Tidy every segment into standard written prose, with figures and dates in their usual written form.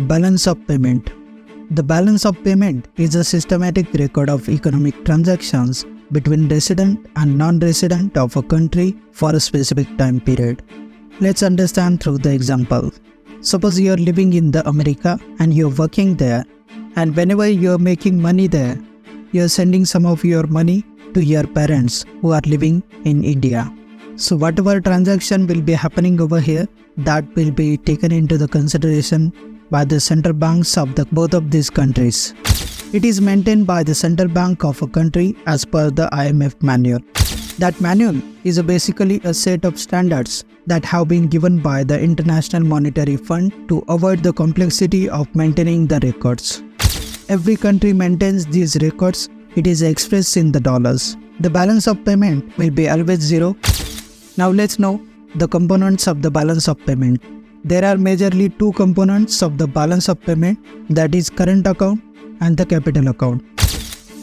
Balance of payment. The balance of payment is a systematic record of economic transactions between resident and non-resident of a country for a specific time period. Let's understand through the example. Suppose you are living in the America and you are working there, and whenever you are making money there, you are sending some of your money to your parents who are living in India. So whatever transaction will be happening over here, that will be taken into the consideration by the central banks of both of these countries. It is maintained by the central bank of a country as per the IMF manual. That manual is basically a set of standards that have been given by the International Monetary Fund to avoid the complexity of maintaining the records. Every country maintains these records. It is expressed in the dollars. The balance of payment will be always zero. Now let's know the components of the balance of payment. There are majorly two components of the balance of payment, that is current account and the capital account.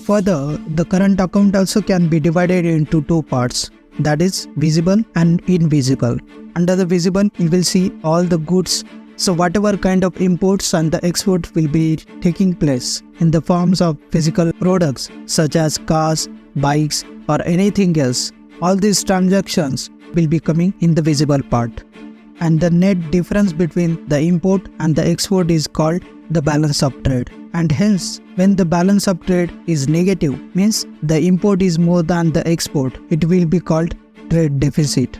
Further, the current account also can be divided into two parts, that is visible and invisible. Under the visible, you will see all the goods. So whatever kind of imports and the export will be taking place in the forms of physical products such as cars, bikes or anything else, all these transactions will be coming in the visible part. And the net difference between the import and the export is called the balance of trade. And hence, when the balance of trade is negative, means the import is more than the export, it will be called trade deficit.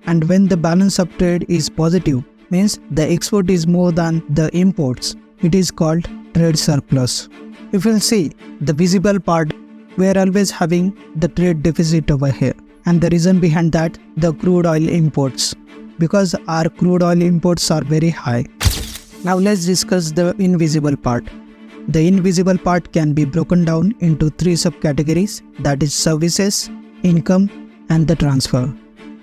And when the balance of trade is positive, means the export is more than the imports, it is called trade surplus. If you see the visible part, we are always having the trade deficit over here. And the reason behind that, the crude oil imports, because our crude oil imports are very high. Now let's discuss the invisible part. The invisible part can be broken down into three subcategories, that is services, income and the transfer.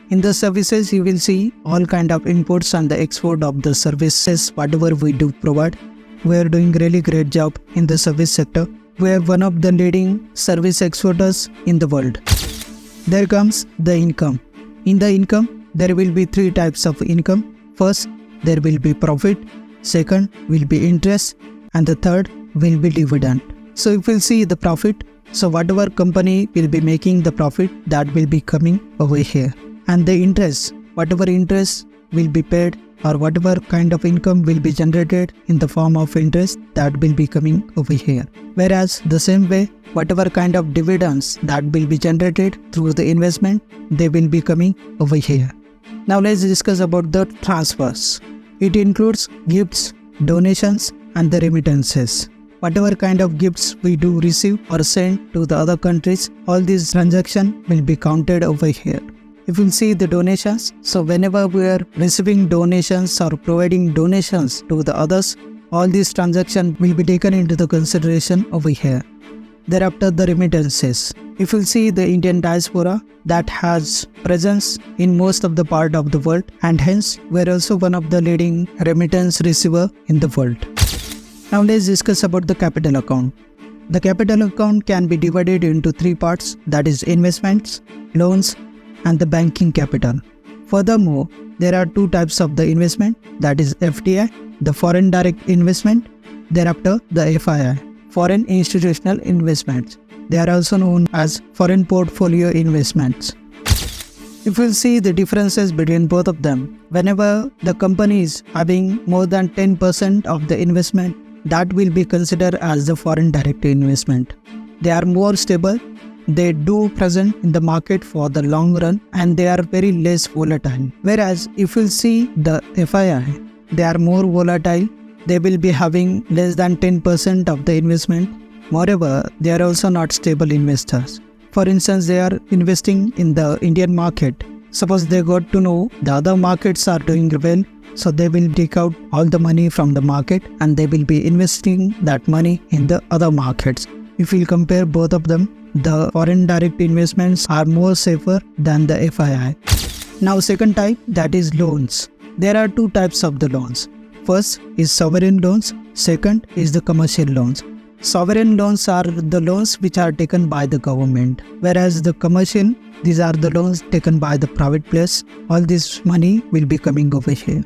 In the services, you will see all kind of imports and the export of the services, whatever we do provide. We are doing really great job in the service sector. We are one of the leading service exporters in the world. There comes the income. In the income, there will be three types of income. First, there will be profit. Second will be interest. And the third will be dividend. So if we'll see the profit, so whatever company will be making the profit, that will be coming over here. And the interest, whatever interest will be paid or whatever kind of income will be generated in the form of interest, that will be coming over here. Whereas the same way, whatever kind of dividends that will be generated through the investment, they will be coming over here. Now let's discuss about the transfers. It includes gifts, donations and the remittances. Whatever kind of gifts we do receive or send to the other countries, all these transactions will be counted over here. If you see the donations, so whenever we are receiving donations or providing donations to the others, all these transactions will be taken into the consideration over here. Thereafter, the remittances. If you see the Indian diaspora that has presence in most of the part of the world, and hence we are also one of the leading remittance receiver in the world. Now let's discuss about the capital account. The capital account can be divided into three parts, that is investments, loans and the banking capital. Furthermore, there are two types of the investment, that is FDI, the foreign direct investment, thereafter the FII, foreign institutional investments. They are also known as foreign portfolio investments. If we see the differences between both of them, whenever the company is having more than 10% of the investment, that will be considered as the foreign direct investment. They are more stable. They do present in the market for the long run and they are very less volatile. Whereas if you see the FII, they are more volatile. They will be having less than 10% of the investment. Moreover, they are also not stable investors. For instance, they are investing in the Indian market. Suppose they got to know the other markets are doing well, so they will take out all the money from the market and they will be investing that money in the other markets. If we compare both of them, the foreign direct investments are more safer than the FII. Now second type, that is loans. There are two types of the loans. First is sovereign loans, second is the commercial loans. Sovereign loans are the loans which are taken by the government, whereas the commercial, these are the loans taken by the private players. All this money will be coming over here.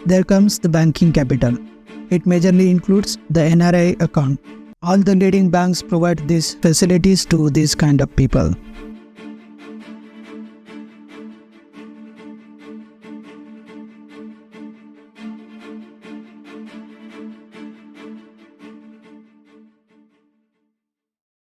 There comes the banking capital. It majorly includes the NRI account. All the leading banks provide these facilities to these kind of people.